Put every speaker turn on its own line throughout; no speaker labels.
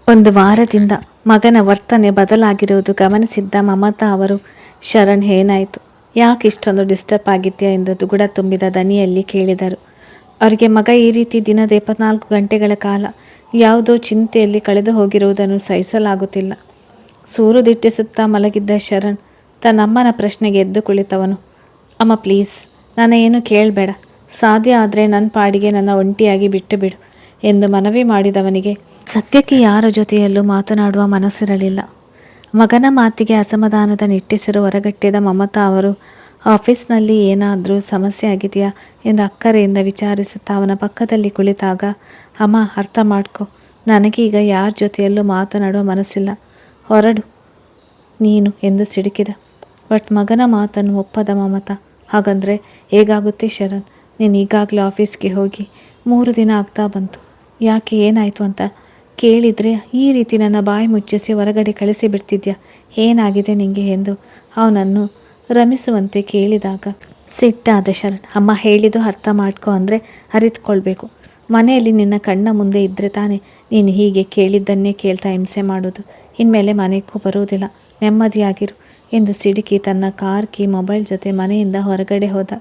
ಒಂದು ವಾರದಿಂದ ಮಗನ ವರ್ತನೆ ಬದಲಾಗಿರುವುದು ಗಮನಿಸಿದ್ದ ಮಮತಾ ಅವರು, ಶರಣ್ ಏನಾಯಿತು, ಯಾಕೆ ಇಷ್ಟೊಂದು ಡಿಸ್ಟರ್ಬ್ ಆಗಿದೆಯಾ ಎಂದು ದುಗುಡ ತುಂಬಿದ ದನಿಯಲ್ಲಿ ಕೇಳಿದರು. ಅವರಿಗೆ ಮಗ ಈ ರೀತಿ ದಿನದ 24 ಗಂಟೆಗಳ ಕಾಲ ಯಾವುದೋ ಚಿಂತೆಯಲ್ಲಿ ಕಳೆದು ಹೋಗಿರುವುದನ್ನು ಸಹಿಸಲಾಗುತ್ತಿಲ್ಲ. ಸೂರು ದಿಟ್ಟಿಸುತ್ತಾ ಮಲಗಿದ್ದ ಶರಣ್ ತನ್ನಮ್ಮನ ಪ್ರಶ್ನೆಗೆ ಎದ್ದು ಕುಳಿತವನು. ಅಮ್ಮ ಪ್ಲೀಸ್, ನನ್ನ ಏನು ಕೇಳಬೇಡ, ಸಾಧ್ಯ ಆದರೆ ನನ್ನ ಪಾಡಿಗೆ ನನ್ನ ಒಂಟಿಯಾಗಿ ಬಿಟ್ಟು ಬಿಡು ಎಂದು ಮನವಿ ಮಾಡಿದವನಿಗೆ ಸದ್ಯಕ್ಕೆ ಯಾರ ಜೊತೆಯಲ್ಲೂ ಮಾತನಾಡುವ ಮನಸ್ಸಿರಲಿಲ್ಲ. ಮಗನ ಮಾತಿಗೆ ಅಸಮಾಧಾನದ ನಿಟ್ಟುಸಿರು ಹೊರಗಟ್ಟಿದ ಮಮತಾ ಅವರು ಆಫೀಸ್ನಲ್ಲಿ ಏನಾದರೂ ಸಮಸ್ಯೆ ಆಗಿದೆಯಾ ಎಂದು ಅಕ್ಕರೆಯಿಂದ ವಿಚಾರಿಸುತ್ತಾ ಅವನ ಪಕ್ಕದಲ್ಲಿ ಕುಳಿತಾಗ, ಅಮ್ಮ ಅರ್ಥ ಮಾಡ್ಕೊ, ನನಗೀಗ ಯಾರ ಜೊತೆಯಲ್ಲೂ ಮಾತನಾಡುವ ಮನಸ್ಸಿಲ್ಲ, ಹೊರಡು ನೀನು ಎಂದು ಸಿಡುಕಿದ. ಬಟ್ ಮಗನ ಮಾತನ್ನು ಒಪ್ಪದ ಮಮತಾ, ಹಾಗಂದರೆ ಹೇಗಾಗುತ್ತೆ ಶರಣ್, ನೀನು ಈಗಾಗಲೇ ಆಫೀಸ್ಗೆ ಹೋಗಿ 3 ದಿನ ಆಗ್ತಾ ಬಂತು, ಯಾಕೆ ಏನಾಯಿತು ಅಂತ ಕೇಳಿದರೆ ಈ ರೀತಿ ನನ್ನ ಬಾಯಿ ಮುಚ್ಚಿಸಿ ಹೊರಗಡೆ ಕಳಿಸಿ ಬಿಡ್ತಿದ್ಯಾ, ಏನಾಗಿದೆ ನಿಂಗೆ ಎಂದು ಅವನನ್ನು ರಮಿಸುವಂತೆ ಕೇಳಿದಾಗ ಸಿಟ್ಟಾದ ಶರಣ್, ಅಮ್ಮ ಹೇಳಿದ್ದು ಅರ್ಥ ಮಾಡ್ಕೊ ಅಂದರೆ ಅರಿತುಕೊಳ್ಬೇಕು. ಮನೆಯಲ್ಲಿ ನಿನ್ನ ಕಣ್ಣ ಮುಂದೆ ಇದ್ದರೆ ತಾನೇ ನೀನು ಹೀಗೆ ಕೇಳಿದ್ದನ್ನೇ ಕೇಳ್ತಾ ಹಿಂಸೆ ಮಾಡೋದು. ಇನ್ಮೇಲೆ ಮನೆಗೂ ಬರುವುದಿಲ್ಲ, ನೆಮ್ಮದಿಯಾಗಿರು ಎಂದು ಸಿಡುಕಿ ತನ್ನ ಕಾರ್ ಕೀ ಮೊಬೈಲ್ ಜೊತೆ ಮನೆಯಿಂದ ಹೊರಗಡೆ ಹೋದ.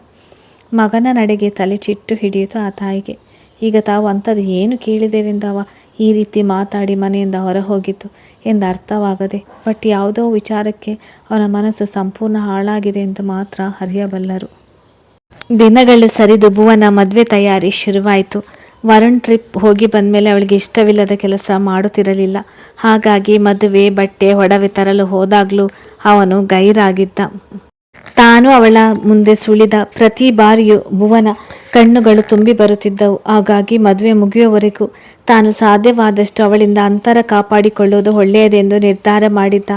ಮಗನ ನಡೆಗೆ ತಲೆ ಚಿಟ್ಟು ಹಿಡಿಯಿತು ಆ ತಾಯಿಗೆ. ಈಗ ತಾವು ಅಂಥದ್ದು ಏನು ಕೇಳಿದೆವೆಂದವ ಈ ರೀತಿ ಮಾತಾಡಿ ಮನೆಯಿಂದ ಹೊರ ಹೋಗಿತ್ತು ಎಂದು ಅರ್ಥವಾಗದೆ, ಬಟ್ ಯಾವುದೋ ವಿಚಾರಕ್ಕೆ ಅವನ ಮನಸ್ಸು ಸಂಪೂರ್ಣ ಹಾಳಾಗಿದೆ ಎಂದು ಮಾತ್ರ ಅರಿಯಬಲ್ಲರು. ದಿನಗಳು ಸರಿದು ಭುವನ ಮದುವೆ ತಯಾರಿ ಶುರುವಾಯಿತು. ವರುಣ್ ಟ್ರಿಪ್ ಹೋಗಿ ಬಂದಮೇಲೆ ಅವಳಿಗೆ ಇಷ್ಟವಿಲ್ಲದ ಕೆಲಸ ಮಾಡುತ್ತಿರಲಿಲ್ಲ. ಹಾಗಾಗಿ ಮದುವೆ ಬಟ್ಟೆ ಒಡವೆ ತರಲು ಹೋದಾಗಲೂ ಅವನು ಗೈರಾಗಿದ್ದ. ತಾನು ಅವಳ ಮುಂದೆ ಸುಳಿದ ಪ್ರತಿ ಬಾರಿಯೂ ಭುವನ ಕಣ್ಣುಗಳು ತುಂಬಿ ಬರುತ್ತಿದ್ದವು. ಹಾಗಾಗಿ ಮದುವೆ ಮುಗಿಯುವವರೆಗೂ ತಾನು ಸಾಧ್ಯವಾದಷ್ಟು ಅವಳಿಂದ ಅಂತರ ಕಾಪಾಡಿಕೊಳ್ಳುವುದು ಒಳ್ಳೆಯದೆಂದು ನಿರ್ಧಾರ ಮಾಡಿದ್ದ.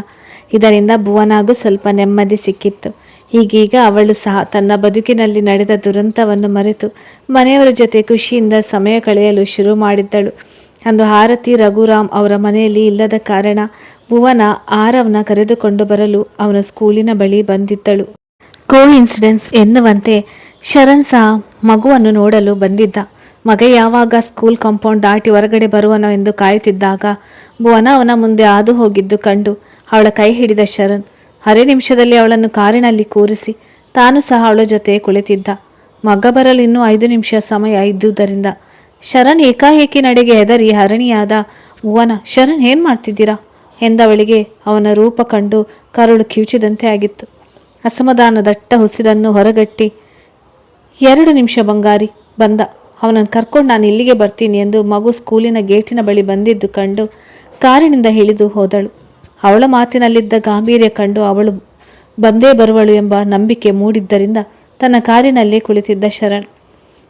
ಇದರಿಂದ ಭುವನಾಗೂ ಸ್ವಲ್ಪ ನೆಮ್ಮದಿ ಸಿಕ್ಕಿತ್ತು. ಈಗೀಗ ಅವಳು ಸಹ ತನ್ನ ಬದುಕಿನಲ್ಲಿ ನಡೆದ ದುರಂತವನ್ನು ಮರೆತು ಮನೆಯವರ ಜೊತೆ ಖುಷಿಯಿಂದ ಸಮಯ ಕಳೆಯಲು ಶುರು ಮಾಡಿದ್ದಳು. ಅಂದು ಆರತಿ ರಘುರಾಮ್ ಅವರ ಮನೆಯಲ್ಲಿ ಇಲ್ಲದ ಕಾರಣ ಭುವನ ಆರವ್ನ ಕರೆದುಕೊಂಡು ಬರಲು ಅವನ ಸ್ಕೂಲಿನ ಬಳಿ ಬಂದಿದ್ದಳು. ಕೋ ಇನ್ಸಿಡೆನ್ಸ್ ಎನ್ನುವಂತೆ ಶರಣ್ ಸಹ ಮಗುವನ್ನು ನೋಡಲು ಬಂದಿದ್ದ. ಮಗ ಯಾವಾಗ ಸ್ಕೂಲ್ ಕಾಂಪೌಂಡ್ ದಾಟಿ ಹೊರಗಡೆ ಬರುವನೋ ಎಂದು ಕಾಯುತ್ತಿದ್ದಾಗ ಭುವನ ಅವನ ಮುಂದೆ ಹಾದು ಹೋಗಿದ್ದು ಕಂಡು ಅವಳ ಕೈ ಹಿಡಿದ ಶರಣ್ ಅರೆ ನಿಮಿಷದಲ್ಲಿ ಅವಳನ್ನು ಕಾರಿನಲ್ಲಿ ಕೂರಿಸಿ ತಾನು ಸಹ ಅವಳ ಜೊತೆ ಕುಳಿತಿದ್ದ. ಮಗ ಬರಲು ಇನ್ನೂ 5 ನಿಮಿಷ ಸಮಯ ಇದ್ದುದರಿಂದ ಶರಣ್ ಏಕಾಏಕಿ ನಡೆಗೆ ಹೆದರಿ ಹರಣಿಯಾದ ಭುವನ, ಶರಣ್ ಏನು ಮಾಡ್ತಿದ್ದೀರಾ ಎಂದವಳಿಗೆ ಅವನ ರೂಪ ಕಂಡು ಕರುಳು ಕಿವುಚಿದಂತೆ ಆಗಿತ್ತು. ಅಸಮಾಧಾನ ದಟ್ಟ ಉಸಿರನ್ನು ಹೊರಗಟ್ಟಿ, 2 ನಿಮಿಷ ಬಂಗಾರಿ, ಬಂದ, ಅವನನ್ನು ಕರ್ಕೊಂಡು ನಾನು ಇಲ್ಲಿಗೆ ಬರ್ತೀನಿ ಎಂದು ಮಗು ಸ್ಕೂಲಿನ ಗೇಟಿನ ಬಳಿ ಬಂದಿದ್ದು ಕಂಡು ಕಾರಿನಿಂದ ಇಳಿದು ಹೋದಳು. ಅವಳ ಮಾತಿನಲ್ಲಿದ್ದ ಗಾಂಭೀರ್ಯ ಕಂಡು ಅವಳು ಬಂದೇ ಬರುವಳು ಎಂಬ ನಂಬಿಕೆ ಮೂಡಿದ್ದರಿಂದ ತನ್ನ ಕಾರಿನಲ್ಲೇ ಕುಳಿತಿದ್ದ ಶರಣ್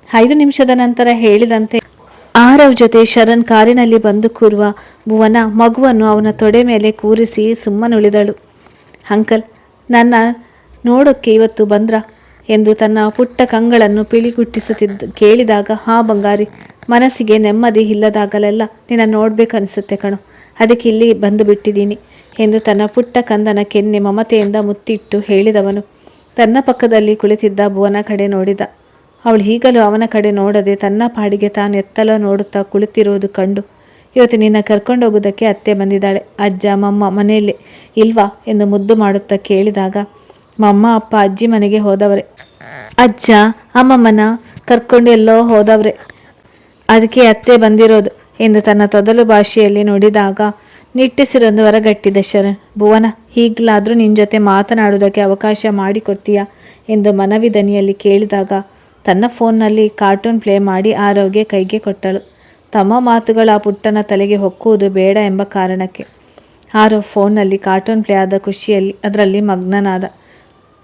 5 ನಿಮಿಷದ ನಂತರ ಹೇಳಿದಂತೆ ಆರವ್ ಜೊತೆ ಶರಣ್ ಕಾರಿನಲ್ಲಿ ಬಂದು ಕೂರುವ ಭುವನ ಮಗುವನ್ನು ಅವನ ತೊಡೆ ಮೇಲೆ ಕೂರಿಸಿ ಸುಮ್ಮನುಳಿದಳು. ಅಂಕಲ್, ನನ್ನ ನೋಡೋಕ್ಕೆ ಇವತ್ತು ಬಂದ್ರ ಎಂದು ತನ್ನ ಪುಟ್ಟ ಕಂಗಳನ್ನು ಪಿಳಿಗುಟ್ಟಿಸುತ್ತಿದ್ದ ಕೇಳಿದಾಗ, ಹಾ ಬಂಗಾರಿ, ಮನಸ್ಸಿಗೆ ನೆಮ್ಮದಿ ಇಲ್ಲದಾಗಲೆಲ್ಲ ನಿನ್ನ ನೋಡ್ಬೇಕನ್ನಿಸುತ್ತೆ ಕಣೋ, ಅದಕ್ಕೆ ಇಲ್ಲಿ ಬಂದು ಬಿಟ್ಟಿದ್ದೀನಿ ಎಂದು ತನ್ನ ಪುಟ್ಟ ಕಂದನ ಕೆನ್ನೆ ಮಮತೆಯಿಂದ ಮುತ್ತಿಟ್ಟು ಹೇಳಿದವನು ತನ್ನ ಪಕ್ಕದಲ್ಲಿ ಕುಳಿತಿದ್ದ ಭುವನ ಕಡೆ ನೋಡಿದ. ಅವಳು ಈಗಲೂ ಅವನ ಕಡೆ ನೋಡದೆ ತನ್ನ ಪಾಡಿಗೆ ತಾನು ಎತ್ತಲ ನೋಡುತ್ತಾ ಕುಳಿತಿರುವುದು ಕಂಡು, ಇವತ್ತು ನಿನ್ನ ಕರ್ಕೊಂಡೋಗೋದಕ್ಕೆ ಅತ್ತೆ ಬಂದಿದ್ದಾಳೆ, ಅಜ್ಜ ಮಮ್ಮ ಮನೆಯಲ್ಲೇ ಇಲ್ವಾ ಎಂದು ಮುದ್ದು ಮಾಡುತ್ತಾ ಕೇಳಿದಾಗ, ಮಮ್ಮ ಅಪ್ಪ ಅಜ್ಜಿ ಮನೆಗೆ ಹೋದವರೆ, ಅಜ್ಜ ಅಮ್ಮಮ್ಮನ ಕರ್ಕೊಂಡು ಎಲ್ಲೋ ಹೋದವ್ರೆ, ಅದಕ್ಕೆ ಅತ್ತೆ ಬಂದಿರೋದು ಎಂದು ತನ್ನ ತೊದಲು ಭಾಷೆಯಲ್ಲಿ ನುಡಿದಾಗ ನಿಟ್ಟುಸಿರೊಂದು ಹೊರಗಟ್ಟಿದ ಶರಣ್, ಭುವನ, ಈಗಲಾದರೂ ನಿನ್ನ ಜೊತೆ ಮಾತನಾಡುವುದಕ್ಕೆ ಅವಕಾಶ ಮಾಡಿಕೊಡ್ತೀಯಾ ಎಂದು ಮನವಿ ದನಿಯಲ್ಲಿ ಕೇಳಿದಾಗ ತನ್ನ ಫೋನ್ನಲ್ಲಿ ಕಾರ್ಟೂನ್ ಪ್ಲೇ ಮಾಡಿ ಆರೋಗ್ಯ ಕೈಗೆ ಕೊಟ್ಟಳು. ತಮ್ಮ ಮಾತುಗಳು ಆ ಪುಟ್ಟನ ತಲೆಗೆ ಹೊಕ್ಕುವುದು ಬೇಡ ಎಂಬ ಕಾರಣಕ್ಕೆ. ಆರೋ ಫೋನ್ನಲ್ಲಿ ಕಾರ್ಟೂನ್ ಪ್ಲೇ ಆದ ಖುಷಿಯಲ್ಲಿ ಅದರಲ್ಲಿ ಮಗ್ನನಾದ.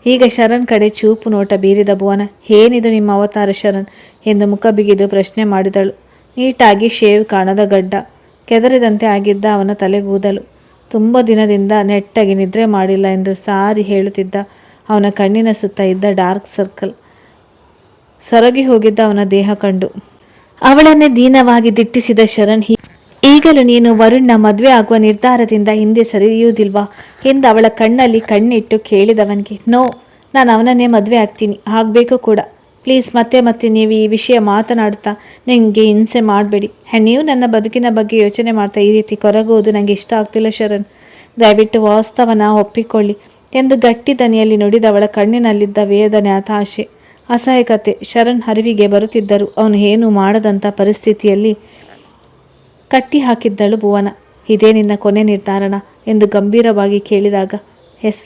ಈಗ ಶರಣ್ ಕಡೆ ಚೂಪು ನೋಟ ಬೀರಿದ ಭುವನ, ಏನಿದು ನಿಮ್ಮ ಅವತಾರ ಶರಣ್ ಎಂದು ಮುಖ ಬಿಗಿದು ಪ್ರಶ್ನೆ ಮಾಡಿದಳು. ನೀಟಾಗಿ ಶೇವ್ ಕಾಣದ ಗಡ್ಡ, ಕೆದರಿದಂತೆ ಆಗಿದ್ದ ಅವನ ತಲೆಗೂದಲು, ತುಂಬ ದಿನದಿಂದ ನೆಟ್ಟಾಗಿ ನಿದ್ರೆ ಮಾಡಿಲ್ಲ ಎಂದು ಸಾರಿ ಹೇಳುತ್ತಿದ್ದ ಅವನ ಕಣ್ಣಿನ ಸುತ್ತ ಇದ್ದ ಡಾರ್ಕ್ ಸರ್ಕಲ್, ಸೊರಗಿ ಹೋಗಿದ್ದ ಅವನ ದೇಹ ಕಂಡು ಅವಳನ್ನೇ ದೀನವಾಗಿ ದಿಟ್ಟಿಸಿದ ಶರಣ್, ಈಗಲೂ ನೀನು ವರುಣ್ನ ಮದುವೆ ಆಗುವ ನಿರ್ಧಾರದಿಂದ ಹಿಂದೆ ಸರಿಯುವುದಿಲ್ವಾ ಎಂದು ಅವಳ ಕಣ್ಣಲ್ಲಿ ಕಣ್ಣಿಟ್ಟು ಕೇಳಿದವನಿಗೆ, ನೋ, ನಾನು ಅವನನ್ನೇ ಮದುವೆ ಆಗ್ತೀನಿ, ಆಗಬೇಕು ಕೂಡ, ಪ್ಲೀಸ್ ಮತ್ತೆ ಮತ್ತೆ ನೀವು ಈ ವಿಷಯ ಮಾತನಾಡ್ತಾ ನನಗೆ ಹಿಂಸೆ ಮಾಡಬೇಡಿ. ನೀವು ನನ್ನ ಬದುಕಿನ ಬಗ್ಗೆ ಯೋಚನೆ ಮಾಡ್ತಾ ಈ ರೀತಿ ಕೊರಗುವುದು ನನಗೆ ಇಷ್ಟ ಆಗ್ತಿಲ್ಲ ಶರಣ್. ದಯವಿಟ್ಟು ವಾಸ್ತವನ ಒಪ್ಪಿಕೊಳ್ಳಿ ಎಂದು ಗಟ್ಟಿ ದನಿಯಲ್ಲಿ ನುಡಿದವಳ ಕಣ್ಣಿನಲ್ಲಿದ್ದ ವೇದನೆ, ಹತಾಶೆ, ಅಸಹಾಯಕತೆ ಶರಣ್ ಅರಿವಿಗೆ ಬರುತ್ತಿದ್ದರು. ಅವನು ಏನೂ ಮಾಡದಂಥ ಪರಿಸ್ಥಿತಿಯಲ್ಲಿ ಕಟ್ಟಿ ಹಾಕಿದ್ದಳು ಭುವನ. ಇದೇ ನಿನ್ನ ಕೊನೆ ನಿರ್ಧಾರಣ ಎಂದು ಗಂಭೀರವಾಗಿ ಕೇಳಿದಾಗ, ಎಸ್.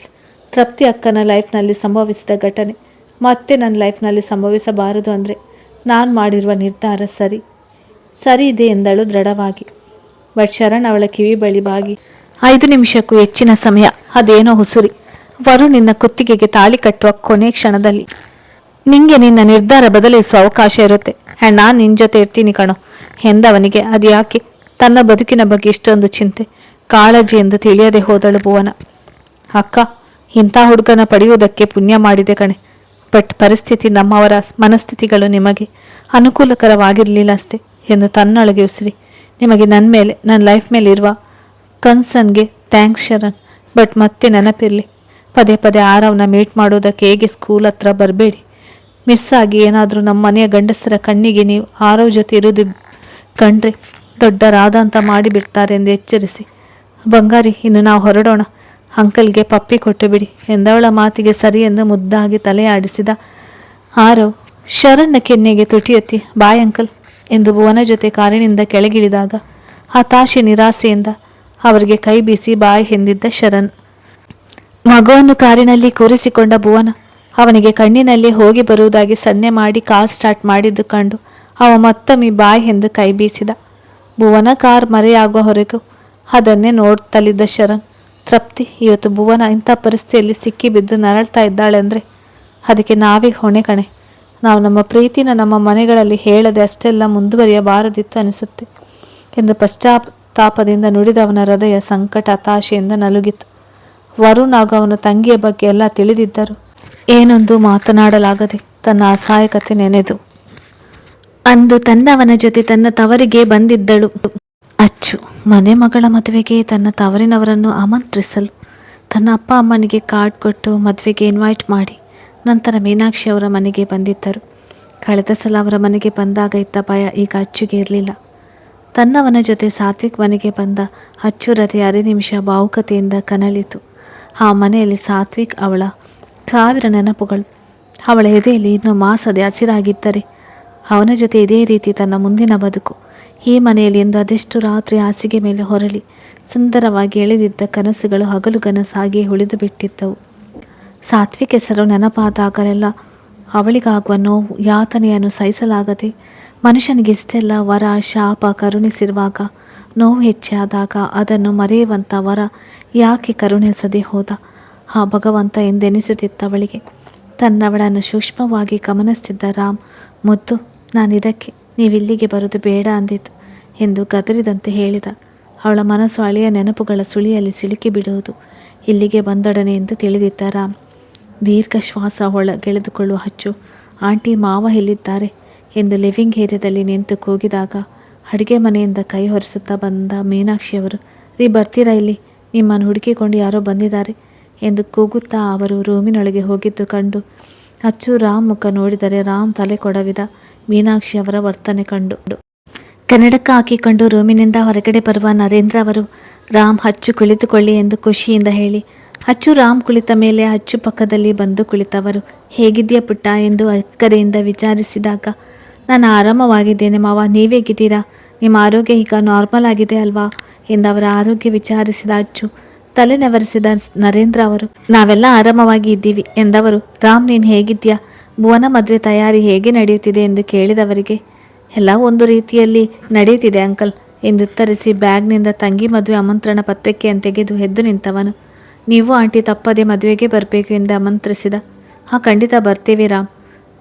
ತೃಪ್ತಿ ಅಕ್ಕನ ಲೈಫ್ನಲ್ಲಿ ಸಂಭವಿಸಿದ ಘಟನೆ ಮತ್ತೆ ನನ್ನ ಲೈಫ್ನಲ್ಲಿ ಸಂಭವಿಸಬಾರದು ಅಂದರೆ ನಾನು ಮಾಡಿರುವ ನಿರ್ಧಾರ ಸರಿ ಇದೆ ಎಂದಳು ದೃಢವಾಗಿ. ಬಟ್ ಶರಣ್ ಅವಳ ಕಿವಿ ಬಳಿ ಬಾಗಿ 5 ನಿಮಿಷಕ್ಕೂ ಹೆಚ್ಚಿನ ಸಮಯ ಅದೇನೋ ಹುಸುರಿ. ವರುಣ್ ನಿನ್ನ ಕುತ್ತಿಗೆಗೆ ತಾಳಿ ಕಟ್ಟುವ ಕೊನೆ ಕ್ಷಣದಲ್ಲಿ ನಿಂಗೆ ನಿನ್ನ ನಿರ್ಧಾರ ಬದಲಿಸುವ ಅವಕಾಶ ಇರುತ್ತೆ. ಆ್ಯಂಡ್ ನಾನು ನಿನ್ನ ಜೊತೆ ಇರ್ತೀನಿ ಕಣೋ ಎಂದವನಿಗೆ ಅದು ಯಾಕೆ ತನ್ನ ಬದುಕಿನ ಬಗ್ಗೆ ಇಷ್ಟೊಂದು ಚಿಂತೆ, ಕಾಳಜಿ ಎಂದು ತಿಳಿಯದೆ ಹೋದಳು ಭುವನ. ಅಕ್ಕ, ಇಂಥ ಹುಡುಗನ ಪಡೆಯುವುದಕ್ಕೆ ಪುಣ್ಯ ಮಾಡಿದೆ ಕಣೆ. ಬಟ್ ಪರಿಸ್ಥಿತಿ, ನಮ್ಮವರ ಮನಸ್ಥಿತಿಗಳು ನಿಮಗೆ ಅನುಕೂಲಕರವಾಗಿರಲಿಲ್ಲ ಅಷ್ಟೇ ಎಂದು ತನ್ನೊಳಗೆ ಉಸಿರಿ. ನಿಮಗೆ ನನ್ನ ಮೇಲೆ, ನನ್ನ ಲೈಫ್ ಮೇಲೆ ಇರುವ ಕನ್ಸರ್ನ್ಗೆ ಥ್ಯಾಂಕ್ಸ್ ಶರಣ್. ಬಟ್ ಮತ್ತೆ ನೆನಪಿರಲಿ, ಪದೇ ಪದೇ ಆರವನ್ನ ಮೀಟ್ ಮಾಡೋದಕ್ಕೆ ಹೇಗೆ ಸ್ಕೂಲ್ ಹತ್ರ ಬರಬೇಡಿ. ಮಿಸ್ ಆಗಿ ಏನಾದರೂ ನಮ್ಮ ಮನೆಯ ಗಂಡಸರ ಕಣ್ಣಿಗೆ ನೀವು ಆರವ್ ಜೊತೆ ಇರೋದು ಕಂಡ್ರೆ ದೊಡ್ಡ ರಾಧ ಅಂತ ಮಾಡಿಬಿಡ್ತಾರೆ ಎಂದು ಎಚ್ಚರಿಸಿ. ಬಂಗಾರಿ, ಇನ್ನು ನಾವು ಹೊರಡೋಣ. ಅಂಕಲ್ಗೆ ಪಪ್ಪಿ ಕೊಟ್ಟು ಬಿಡಿ ಎಂದವಳ ಮಾತಿಗೆ ಸರಿ ಎಂದು ಮುದ್ದಾಗಿ ತಲೆ ಆಡಿಸಿದ ಆರವ್ ಶರಣ್ನ ಕೆನ್ನೆಗೆ ತುಟಿಯೊತ್ತಿ ಬಾಯ್ ಅಂಕಲ್ ಎಂದು ಭುವನ ಜೊತೆ ಕಾರಿನಿಂದ ಕೆಳಗಿಳಿದಾಗ ಹತಾಶೆ ನಿರಾಸೆಯಿಂದ ಅವರಿಗೆ ಕೈ ಬೀಸಿ ಬಾಯ್ ಎಂದಿದ್ದ ಶರಣ್. ಮಗುವನ್ನು ಕಾರಿನಲ್ಲಿ ಕೂರಿಸಿಕೊಂಡ ಭುವನ ಅವನಿಗೆ ಕಣ್ಣಿನಲ್ಲಿ ಹೋಗಿ ಬರುವುದಾಗಿ ಸನ್ನೆ ಮಾಡಿ ಕಾರ್ ಸ್ಟಾರ್ಟ್ ಮಾಡಿದ್ದು ಕಂಡು ಅವ ಮತ್ತೊಮ್ಮೆ ಬಾಯ್ ಎಂದು ಕೈ ಬೀಸಿದ. ಭುವನ ಕಾರ್ ಮರೆಯಾಗುವ ಹೊರಗೂ ಅದನ್ನೇ ನೋಡ್ತಲಿದ್ದ ಶರಣ್. ತೃಪ್ತಿ, ಇವತ್ತು ಭುವನ ಇಂಥ ಪರಿಸ್ಥಿತಿಯಲ್ಲಿ ಸಿಕ್ಕಿಬಿದ್ದು ನರಳ್ತಾ ಇದ್ದಾಳೆ ಅಂದರೆ ಅದಕ್ಕೆ ನಾವೇ ಹೊಣೆ ಕಣೆ. ನಾವು ನಮ್ಮ ಪ್ರೀತಿನ ನಮ್ಮ ಮನೆಗಳಲ್ಲಿ ಹೇಳದೆ ಅಷ್ಟೆಲ್ಲ ಮುಂದುವರಿಯಬಾರದಿತ್ತು ಅನಿಸುತ್ತೆ ಎಂದು ಪಶ್ಚಾತ್ತಾಪದಿಂದ ನುಡಿದವನ ಹೃದಯ ಸಂಕಟ, ಹತಾಶೆಯಿಂದ ನಲುಗಿತು. ವರುಣ್ ಹಾಗೂ ಅವನ ತಂಗಿಯ ಬಗ್ಗೆ ಎಲ್ಲ ತಿಳಿದಿದ್ದರು. ಏನೊಂದು ಮಾತನಾಡಲಾಗದೆ ತನ್ನ ಅಸಹಾಯಕತೆ ನೆನೆದು ಅಂದು ತನ್ನವನ ಜೊತೆ ತನ್ನ ತವರಿಗೆ ಬಂದಿದ್ದಳು ಅಚ್ಚು. ಮನೆ ಮಗಳ ಮದುವೆಗೆ ತನ್ನ ತವರಿನವರನ್ನು ಆಮಂತ್ರಿಸಲು ತನ್ನ ಅಪ್ಪ ಅಮ್ಮನಿಗೆ ಕಾರ್ಡ್ ಕೊಟ್ಟು ಮದುವೆಗೆ ಇನ್ವೈಟ್ ಮಾಡಿ ನಂತರ ಮೀನಾಕ್ಷಿ ಅವರ ಮನೆಗೆ ಬಂದಿದ್ದರು. ಕಳೆದ ಸಲ ಅವರ ಮನೆಗೆ ಬಂದಾಗ ಇದ್ದ ಭಯ ಈಗ ಅಚ್ಚುಗೆ ಇರಲಿಲ್ಲ. ತನ್ನವನ ಜೊತೆ ಸಾತ್ವಿಕ್ ಮನೆಗೆ ಬಂದ ಅಚ್ಚು ಹೃದಯ 6 ನಿಮಿಷ ಭಾವುಕತೆಯಿಂದ ಕನಲಿತು. ಆ ಮನೆಯಲ್ಲಿ ಸಾತ್ವಿಕ್ ಅವಳ 1000 ನೆನಪುಗಳು. ಅವಳ ಎದೆಯಲ್ಲಿ ಇನ್ನೂ ಮಾಸದೆ ಹಸಿರಾಗಿದ್ದರೆ ಅವನ ಜೊತೆ ಇದೇ ರೀತಿ ತನ್ನ ಮುಂದಿನ ಬದುಕು. ಈ ಮನೆಯಲ್ಲಿ ಎಂದು ಅದೆಷ್ಟು ರಾತ್ರಿ ಹಾಸಿಗೆ ಮೇಲೆ ಹೊರಳಿ ಸುಂದರವಾಗಿ ಎಳೆದಿದ್ದ ಕನಸುಗಳು ಹಗಲುಗನಸಾಗಿ ಉಳಿದು ಬಿಟ್ಟಿದ್ದವು. ಸಾತ್ವಿಕ್ ಹೆಸರು ನೆನಪಾದಾಗಲೆಲ್ಲ ಅವಳಿಗಾಗುವ ನೋವು, ಯಾತನೆಯನ್ನು ಸಹಿಸಲಾಗದೆ ಮನುಷ್ಯನಿಗೆ ಇಷ್ಟೆಲ್ಲ ವರ, ಶಾಪ ಕರುಣಿಸಿರುವಾಗ ನೋವು ಹೆಚ್ಚಾದಾಗ ಅದನ್ನು ಮರೆಯುವಂಥ ವರ ಯಾಕೆ ಕರುಣಿಸದೆ ಹೋದ ಆ ಭಗವಂತ ಎಂದೆನಿಸುತ್ತಿದ್ದವಳಿಗೆ. ತನ್ನವಳನ್ನು ಸೂಕ್ಷ್ಮವಾಗಿ ಗಮನಿಸುತ್ತಿದ್ದ ರಾಮ್, ಮುದ್ದು, ನಾನಿದಕ್ಕೆ ನೀವಿಲ್ಲಿಗೆ ಬರೋದು ಬೇಡ ಅಂದಿದ್ದು ಎಂದು ಗದರಿದಂತೆ ಹೇಳಿದ. ಅವಳ ಮನಸ್ಸು ಹಳೆಯ ನೆನಪುಗಳ ಸುಳಿಯಲ್ಲಿ ಸಿಲುಕಿ ಬಿಡುವುದು ಇಲ್ಲಿಗೆ ಬಂದೊಡನೆ ಎಂದು ತಿಳಿದಿದ್ದ ರಾಮ್ ದೀರ್ಘ ಶ್ವಾಸ ಗೆಳೆದುಕೊಳ್ಳುವ ಅಚ್ಚು, ಆಂಟಿ ಮಾವ ಎಲ್ಲಿದ್ದಾರೆ ಎಂದು ಲಿವಿಂಗ್ ಏರಿಯಾದಲ್ಲಿ ನಿಂತು ಕೂಗಿದಾಗ ಅಡುಗೆ ಮನೆಯಿಂದ ಕೈ ಹೊರಿಸುತ್ತಾ ಬಂದ ಮೀನಾಕ್ಷಿಯವರು, ರೀ ಬರ್ತೀರಾ, ಇಲ್ಲಿ ನಿಮ್ಮನ್ನು ಹುಡುಕಿಕೊಂಡು ಯಾರೋ ಬಂದಿದ್ದಾರೆ ಎಂದು ಕೂಗುತ್ತಾ ಅವರು ರೂಮಿನೊಳಗೆ ಹೋಗಿದ್ದು ಕಂಡು ಅಚ್ಚು ರಾಮ್ ಮುಖ ನೋಡಿದರೆ ರಾಮ್ ತಲೆ ಕೊಡವಿದ ಮೀನಾಕ್ಷಿ ಅವರ ವರ್ತನೆ ಕಂಡು ಕನ್ನಡಕ ಹಾಕಿಕೊಂಡು ರೂಮಿನಿಂದ ಹೊರಗಡೆ ಬರುವ ನರೇಂದ್ರ ಅವರು, ರಾಮ್ ಅಚ್ಚು ಕುಳಿತುಕೊಳ್ಳಿ ಎಂದು ಖುಷಿಯಿಂದ ಹೇಳಿ ಅಚ್ಚು ರಾಮ್ ಕುಳಿತ ಮೇಲೆ ಅಚ್ಚು ಪಕ್ಕದಲ್ಲಿ ಬಂದು ಕುಳಿತವರು, ಹೇಗಿದೆಯಾ ಪುಟ್ಟ ಎಂದು ಅಕ್ಕರೆಯಿಂದ ವಿಚಾರಿಸಿದಾಗ, ನಾನು ಆರಾಮವಾಗಿದ್ದೇನೆ ಮಾವ, ನೀವೇಗಿದ್ದೀರಾ, ನಿಮ್ಮ ಆರೋಗ್ಯ ಈಗ ನಾರ್ಮಲ್ ಆಗಿದೆ ಅಲ್ವಾ ಎಂದು ಅವರ ಆರೋಗ್ಯ ವಿಚಾರಿಸಿದ ಅಚ್ಚು. ತಲೆನೆವರಿಸಿದ ನರೇಂದ್ರ ಅವರು, ನಾವೆಲ್ಲ ಆರಾಮವಾಗಿ ಇದ್ದೀವಿ ಎಂದವರು, ರಾಮ್ ನೀನು ಹೇಗಿದ್ಯಾ, ಭುವನ ಮದುವೆ ತಯಾರಿ ಹೇಗೆ ನಡೆಯುತ್ತಿದೆ ಎಂದು ಕೇಳಿದವರಿಗೆ, ಎಲ್ಲ ಒಂದು ರೀತಿಯಲ್ಲಿ ನಡೆಯುತ್ತಿದೆ ಅಂಕಲ್ ಎಂದುತ್ತರಿಸಿ ಬ್ಯಾಗ್ನಿಂದ ತಂಗಿ ಮದುವೆ ಆಮಂತ್ರಣ ಪತ್ರಿಕೆಯನ್ನು ತೆಗೆದು ಎದ್ದು ನಿಂತವನು, ನೀವು ಆಂಟಿ ತಪ್ಪದೆ ಮದುವೆಗೆ ಬರಬೇಕು ಎಂದು ಆಮಂತ್ರಿಸಿದ. ಹಾಂ ಖಂಡಿತ ಬರ್ತೀವಿ ರಾಮ್,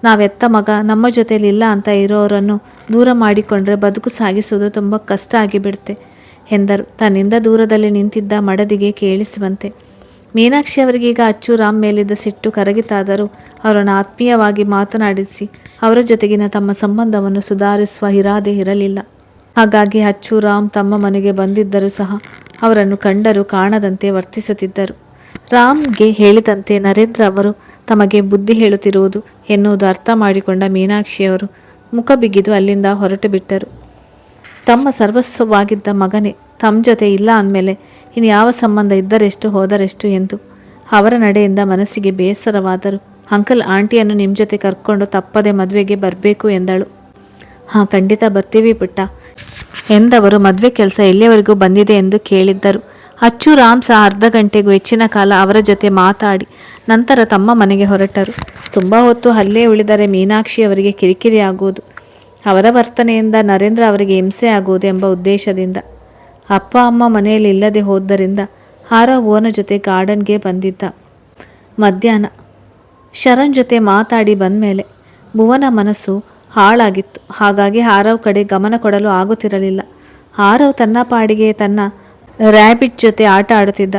ನಾವೆತ್ತ ಮಗ ನಮ್ಮ ಜೊತೆಯಲ್ಲಿಲ್ಲ ಅಂತ ಇರೋರನ್ನು ದೂರ ಮಾಡಿಕೊಂಡ್ರೆ ಬದುಕು ಸಾಗಿಸುವುದು ತುಂಬ ಕಷ್ಟ ಆಗಿಬಿಡುತ್ತೆ ಎಂದರು ತನ್ನಿಂದ ದೂರದಲ್ಲಿ ನಿಂತಿದ್ದ ಮಡದಿಗೆ ಕೇಳಿಸುವಂತೆ. ಮೀನಾಕ್ಷಿ ಅವರಿಗೀಗ ಅಚ್ಚು ರಾಮ್ ಮೇಲಿದ್ದ ಸಿಟ್ಟು ಕರಗಿತಾದರೂ ಅವರನ್ನು ಆತ್ಮೀಯವಾಗಿ ಮಾತನಾಡಿಸಿ ಅವರ ಜೊತೆಗಿನ ತಮ್ಮ ಸಂಬಂಧವನ್ನು ಸುಧಾರಿಸುವ ಇರಾದೆ ಇರಲಿಲ್ಲ. ಹಾಗಾಗಿ ಅಚ್ಚು ರಾಮ್ ತಮ್ಮ ಮನೆಗೆ ಬಂದಿದ್ದರೂ ಸಹ ಅವರನ್ನು ಕಂಡರೂ ಕಾಣದಂತೆ ವರ್ತಿಸುತ್ತಿದ್ದರು. ರಾಮ್ಗೆ ಹೇಳಿದಂತೆ ನರೇಂದ್ರ ಅವರು ತಮಗೆ ಬುದ್ಧಿ ಹೇಳುತ್ತಿರುವುದು ಎನ್ನುವುದು ಅರ್ಥ ಮಾಡಿಕೊಂಡ ಮೀನಾಕ್ಷಿಯವರು ಮುಖ ಬಿಗಿದು ಅಲ್ಲಿಂದ ಹೊರಟು ಬಿಟ್ಟರು. ತಮ್ಮ ಸರ್ವಸ್ವವಾಗಿದ್ದ ಮಗನೇ ತಮ್ಮ ಜೊತೆ ಇಲ್ಲ ಅಂದಮೇಲೆ ಇನ್ನು ಯಾವ ಸಂಬಂಧ ಇದ್ದರೆಷ್ಟು ಹೋದರೆಷ್ಟು ಎಂದು ಅವರ ನಡೆಯಿಂದ ಮನಸ್ಸಿಗೆ ಬೇಸರವಾದರು. ಅಂಕಲ್ ಆಂಟಿಯನ್ನು ನಿಮ್ಮ ಜೊತೆ ಕರ್ಕೊಂಡು ತಪ್ಪದೆ ಮದುವೆಗೆ ಬರಬೇಕು ಎಂದಳು. ಹಾಂ, ಖಂಡಿತ ಬರ್ತೀವಿ ಪುಟ್ಟ ಎಂದವರು ಮದುವೆ ಕೆಲಸ ಎಲ್ಲಿಯವರೆಗೂ ಬಂದಿದೆ ಎಂದು ಕೇಳಿದ್ದರು. ಅಚ್ಚು ರಾಮ್ ಸಹ ಅರ್ಧ ಗಂಟೆಗೂ ಹೆಚ್ಚಿನ ಕಾಲ ಅವರ ಜೊತೆ ಮಾತಾಡಿ ನಂತರ ತಮ್ಮ ಮನೆಗೆ ಹೊರಟರು. ತುಂಬ ಹೊತ್ತು ಅಲ್ಲೇ ಉಳಿದರೆ ಮೀನಾಕ್ಷಿ ಅವರಿಗೆ ಕಿರಿಕಿರಿ ಆಗುವುದು, ಅವರ ವರ್ತನೆಯಿಂದ ನರೇಂದ್ರ ಅವರಿಗೆ ಹಿಂಸೆ ಆಗುವುದು ಎಂಬ ಉದ್ದೇಶದಿಂದ. ಅಪ್ಪ ಅಮ್ಮ ಮನೆಯಲ್ಲಿ ಇಲ್ಲದೆ ಹೋದ್ದರಿಂದ ಆರವ್ ಓನ ಜೊತೆ ಗಾರ್ಡನ್ಗೆ ಬಂದಿದ್ದ. ಮಧ್ಯಾಹ್ನ ಶರಣ್ ಜೊತೆ ಮಾತಾಡಿ ಬಂದಮೇಲೆ ಭುವನ ಮನಸ್ಸು ಹಾಳಾಗಿತ್ತು. ಹಾಗಾಗಿ ಆರವ್ ಕಡೆ ಗಮನ ಕೊಡಲು ಆಗುತ್ತಿರಲಿಲ್ಲ. ಆರವ್ ತನ್ನ ಪಾಡಿಗೆ ತನ್ನ ರ್ಯಾಬಿಟ್ ಜೊತೆ ಆಟ ಆಡುತ್ತಿದ್ದ.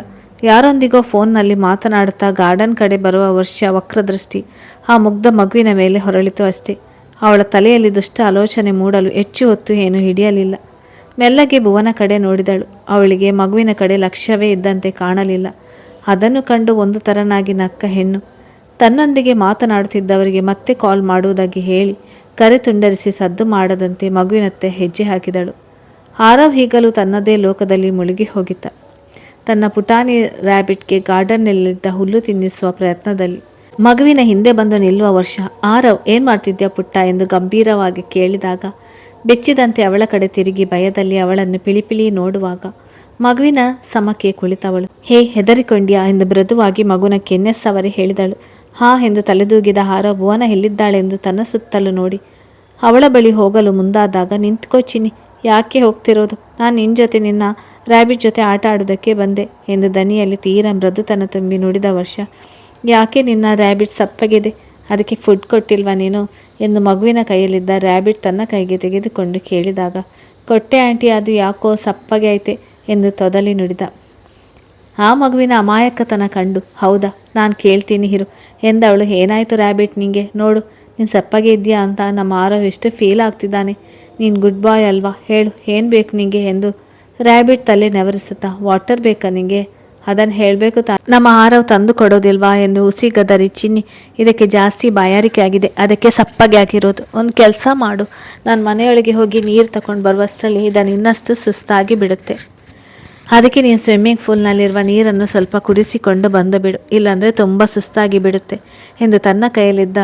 ಯಾರೊಂದಿಗೋ ಫೋನ್ನಲ್ಲಿ ಮಾತನಾಡುತ್ತಾ ಗಾರ್ಡನ್ ಕಡೆ ಬರುವ ವರ್ಷ ವಕ್ರದೃಷ್ಟಿ ಆ ಮುಗ್ಧ ಮಗುವಿನ ಮೇಲೆ ಹೊರಳಿತು ಅಷ್ಟೇ. ಅವಳ ತಲೆಯಲ್ಲಿ ದುಷ್ಟ ಆಲೋಚನೆ ಮೂಡಲು ಹೆಚ್ಚು ಹೊತ್ತು ಏನು ಹಿಡಿಯಲಿಲ್ಲ. ಮೆಲ್ಲಗೆ ಭುವನ ಕಡೆ ನೋಡಿದಳು. ಅವಳಿಗೆ ಮಗುವಿನ ಕಡೆ ಲಕ್ಷ್ಯವೇ ಇದ್ದಂತೆ ಕಾಣಲಿಲ್ಲ. ಅದನ್ನು ಕಂಡು ಒಂದು ತರನಾಗಿ ನಕ್ಕ ಹೆಣ್ಣು ತನ್ನೊಂದಿಗೆ ಮಾತನಾಡುತ್ತಿದ್ದವರಿಗೆ ಮತ್ತೆ ಕಾಲ್ ಮಾಡುವುದಾಗಿ ಹೇಳಿ ಕರೆ ತುಂಡರಿಸಿ ಸದ್ದು ಮಾಡದಂತೆ ಮಗುವಿನತ್ತೆ ಹೆಜ್ಜೆ ಹಾಕಿದಳು. ಆರವ್ ಈಗಲೂ ತನ್ನದೇ ಲೋಕದಲ್ಲಿ ಮುಳುಗಿ ಹೋಗಿದ್ದ. ತನ್ನ ಪುಟಾಣಿ ರ್ಯಾಬಿಟ್ಗೆ ಗಾರ್ಡನ್ನಲ್ಲಿದ್ದ ಹುಲ್ಲು ತಿನ್ನಿಸುವ ಪ್ರಯತ್ನದಲ್ಲಿ ಮಗುವಿನ ಹಿಂದೆ ಬಂದು ನಿಲ್ಲುವ ವರ್ಷ, ಆರವ್ ಏನು ಮಾಡ್ತಿದ್ಯಾ ಪುಟ್ಟ ಎಂದು ಗಂಭೀರವಾಗಿ ಕೇಳಿದಾಗ ಬೆಚ್ಚಿದಂತೆ ಅವಳ ಕಡೆ ತಿರುಗಿ ಭಯದಲ್ಲಿ ಅವಳನ್ನು ಪಿಳಿಪಿಳಿ ನೋಡುವಾಗ ಮಗುವಿನ ಸಮಕ್ಕೆ ಕುಳಿತವಳು. ಹೇ, ಹೆದರಿಕೊಂಡ್ಯಾ ಎಂದು ಮೃದುವಾಗಿ ಮಗುವಿನ ಕೆನ್ನೆಸ್ಸವರೆ ಹೇಳಿದಳು. ಹಾ ಎಂದು ತಲೆದೂಗಿದ ಆರವ್ ಭುವನ ಎಲ್ಲಿದ್ದಾಳೆಂದು ತನ್ನ ಸುತ್ತಲೂ ನೋಡಿ ಅವಳ ಬಳಿ ಹೋಗಲು ಮುಂದಾದಾಗ, ನಿಂತ್ಕೋ ಚಿನ್ನಿ, ಯಾಕೆ ಹೋಗ್ತಿರೋದು? ನಾನು ನಿನ್ನ ಜೊತೆ ನಿನ್ನ ರ್ಯಾಬಿಟ್ ಜೊತೆ ಆಟ ಆಡೋದಕ್ಕೆ ಬಂದೆ ಎಂದು ದನಿಯಲ್ಲಿ ತೀರಾ ಮೃದುತನ ತುಂಬಿ ನುಡಿದ ವರ್ಷ. ಯಾಕೆ ನಿನ್ನ ರ್ಯಾಬಿಟ್ ಸಪ್ಪಗಿದೆ, ಅದಕ್ಕೆ ಫುಡ್ ಕೊಟ್ಟಿಲ್ವಾ ನೀನು ಎಂದು ಮಗುವಿನ ಕೈಯಲ್ಲಿದ್ದ ರ್ಯಾಬಿಟ್ ತನ್ನ ಕೈಗೆ ತೆಗೆದುಕೊಂಡು ಕೇಳಿದಾಗ, ಕೊಟ್ಟೆ ಆಂಟಿ, ಅದು ಯಾಕೋ ಸಪ್ಪಗೆ ಐತೆ ಎಂದು ತೊದಲಿ ನುಡಿದ. ಆ ಮಗುವಿನ ಅಮಾಯಕತನ ಕಂಡು, ಹೌದಾ, ನಾನು ಕೇಳ್ತೀನಿ ಇರು ಎಂದವಳು. ಏನಾಯಿತು ರ್ಯಾಬಿಟ್ ನಿಂಗೆ? ನೋಡು ನೀನು ಸಪ್ಪಗೆ ಇದೆಯಾ ಅಂತ ನಮ್ಮ ಆರವ್ ಎಷ್ಟು ಫೀಲ್ ಆಗ್ತಿದ್ದಾನೆ. ನೀನು ಗುಡ್ ಬಾಯ್ ಅಲ್ವಾ, ಹೇಳು ಏನು ಬೇಕು ನಿಂಗೆ ಎಂದು ರ್ಯಾಬಿಟ್ ತಲೆ ನೆವರಿಸುತ್ತಾ. ವಾಟರ್ ಬೇಕಾ ನಿಂಗೆ? ಅದನ್ನು ಹೇಳಬೇಕು ನಮ್ಮ ಆರವ್ ತಂದು ಕೊಡೋದಿಲ್ವಾ ಎಂದು ಹುಸಿಗದರಿ. ಚಿನ್ನಿ, ಇದಕ್ಕೆ ಜಾಸ್ತಿ ಬಾಯಾರಿಕೆ ಆಗಿದೆ, ಅದಕ್ಕೆ ಸಪ್ಪಗೆ ಆಗಿರೋದು. ಒಂದು ಕೆಲಸ ಮಾಡು, ನಾನು ಮನೆಯೊಳಗೆ ಹೋಗಿ ನೀರು ತಗೊಂಡು ಬರುವಷ್ಟರಲ್ಲಿ ಇದನ್ನು ಇನ್ನಷ್ಟು ಸುಸ್ತಾಗಿ ಬಿಡುತ್ತೆ. ಅದಕ್ಕೆ ನೀನು ಸ್ವಿಮ್ಮಿಂಗ್ ಪೂಲ್ನಲ್ಲಿರುವ ನೀರನ್ನು ಸ್ವಲ್ಪ ಕುಡಿಸಿಕೊಂಡು ಬಂದು ಬಿಡು, ಇಲ್ಲಾಂದರೆ ತುಂಬ ಸುಸ್ತಾಗಿ ಬಿಡುತ್ತೆ ಎಂದು ತನ್ನ ಕೈಯಲ್ಲಿದ್ದ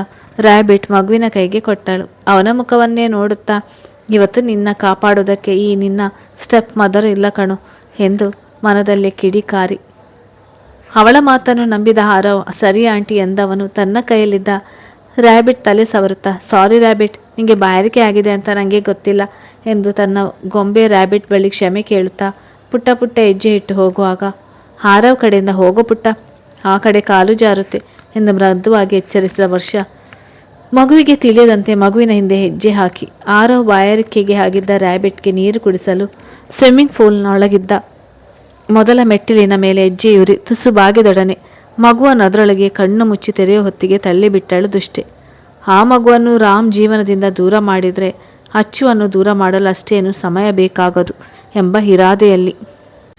ರ್ಯಾಬಿಟ್ ಮಗುವಿನ ಕೈಗೆ ಕೊಟ್ಟಳು. ಅವನ ಮುಖವನ್ನೇ ನೋಡುತ್ತಾ, ಇವತ್ತು ನಿನ್ನ ಕಾಪಾಡೋದಕ್ಕೆ ಈ ನಿನ್ನ ಸ್ಟೆಪ್ ಮದರ್ ಇಲ್ಲ ಕಣು ಎಂದು ಮನದಲ್ಲೇ ಕಿಡಿಕಾರಿ. ಅವಳ ಮಾತನ್ನು ನಂಬಿದ ಆರವ್ ಸರಿ ಆಂಟಿ ಎಂದವನು ತನ್ನ ಕೈಯಲ್ಲಿದ್ದ ರ್ಯಾಬಿಟ್ ತಲೆ ಸವರುತ್ತಾ, ಸಾರಿ ರ್ಯಾಬಿಟ್, ನಿಮಗೆ ಬಾಯಾರಿಕೆ ಆಗಿದೆ ಅಂತ ನನಗೆ ಗೊತ್ತಿಲ್ಲ ಎಂದು ತನ್ನ ಗೊಂಬೆ ರ್ಯಾಬಿಟ್ ಬಳಿ ಕ್ಷಮೆ ಕೇಳುತ್ತಾ ಪುಟ್ಟ ಪುಟ್ಟ ಹೆಜ್ಜೆ ಇಟ್ಟು ಹೋಗುವಾಗ, ಆರವ್ ಕಡೆಯಿಂದ ಹೋಗೋ ಪುಟ್ಟ, ಆ ಕಡೆ ಕಾಲು ಜಾರುತ್ತೆ ಎಂದು ಮೃದುವಾಗಿ ಎಚ್ಚರಿಸಿದ ವರ್ಷ ಮಗುವಿಗೆ ತಿಳಿಯದಂತೆ ಮಗುವಿನ ಹಿಂದೆ ಹೆಜ್ಜೆ ಹಾಕಿ ಆರವ್ ಬಾಯಾರಿಕೆಗೆ ಆಗಿದ್ದ ರ್ಯಾಬಿಟ್ಗೆ ನೀರು ಕುಡಿಸಲು ಸ್ವಿಮ್ಮಿಂಗ್ ಪೂಲ್ನೊಳಗಿದ್ದ ಮೊದಲ ಮೆಟ್ಟಿಲಿನ ಮೇಲೆ ಹೆಜ್ಜೆಯುರಿ ತುಸು ಬಾಗಿದೊಡನೆ ಮಗುವನ್ನು ಅದರೊಳಗೆ ಕಣ್ಣು ಮುಚ್ಚಿ ತೆರೆಯೋ ಹೊತ್ತಿಗೆ ತಳ್ಳಿಬಿಟ್ಟಳು ದುಷ್ಟೆ. ಆ ಮಗುವನ್ನು ರಾಮ್ ಜೀವನದಿಂದ ದೂರ ಮಾಡಿದರೆ ಅಚ್ಚುವನ್ನು ದೂರ ಮಾಡಲು ಅಷ್ಟೇನು ಸಮಯ ಬೇಕಾಗದು ಎಂಬ ಇರಾದೆಯಲ್ಲಿ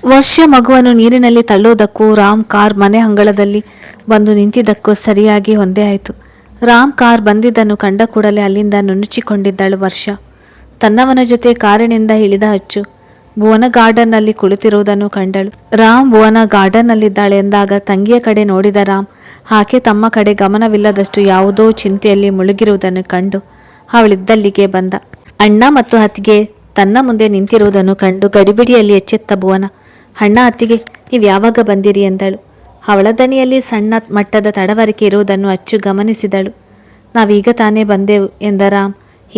ವರ್ಷ ಮಗುವನ್ನು ನೀರಿನಲ್ಲಿ ತಳ್ಳುವುದಕ್ಕೂ ರಾಮ್ ಕಾರ್ ಮನೆ ಅಂಗಳದಲ್ಲಿ ಬಂದು ನಿಂತಿದ್ದಕ್ಕೂ ಸರಿಯಾಗಿ ಒಂದೇ ಆಯಿತು. ರಾಮ್ ಕಾರ್ ಬಂದಿದ್ದನ್ನು ಕಂಡ ಕೂಡಲೇ ಅಲ್ಲಿಂದ ನುಣುಚಿಕೊಂಡಿದ್ದಳು ವರ್ಷ. ತನ್ನವನ ಜೊತೆ ಕಾರಿನಿಂದ ಇಳಿದ ಅಚ್ಚು ಭುವನ ಗಾರ್ಡನ್ನಲ್ಲಿ ಕುಳಿತಿರುವುದನ್ನು ಕಂಡಳು. ರಾಮ್ ಭುವನ ಗಾರ್ಡನ್ನಲ್ಲಿದ್ದಾಳೆ ಎಂದಾಗ ತಂಗಿಯ ಕಡೆ ನೋಡಿದ ರಾಮ್ ಆಕೆ ತಮ್ಮ ಕಡೆ ಗಮನವಿಲ್ಲದಷ್ಟು ಯಾವುದೋ ಚಿಂತೆಯಲ್ಲಿ ಮುಳುಗಿರುವುದನ್ನು ಕಂಡು ಅವಳಿದ್ದಲ್ಲಿಗೆ ಬಂದ. ಅಣ್ಣ ಮತ್ತು ಅತ್ತಿಗೆ ತನ್ನ ಮುಂದೆ ನಿಂತಿರುವುದನ್ನು ಕಂಡು ಗಡಿಬಿಡಿಯಲ್ಲಿ ಎಚ್ಚೆತ್ತ ಭುವನ, ಅಣ್ಣ ಅತ್ತಿಗೆ ನೀವು ಯಾವಾಗ ಬಂದಿರಿ ಎಂದಳು. ಅವಳ ದನಿಯಲ್ಲಿ ಸಣ್ಣ ಮಟ್ಟದ ತಡವರಿಕೆ ಇರುವುದನ್ನು ಅಚ್ಚು ಗಮನಿಸಿದಳು. ನಾವೀಗ ತಾನೇ ಬಂದೆವು ಎಂದ ರಾಮ್.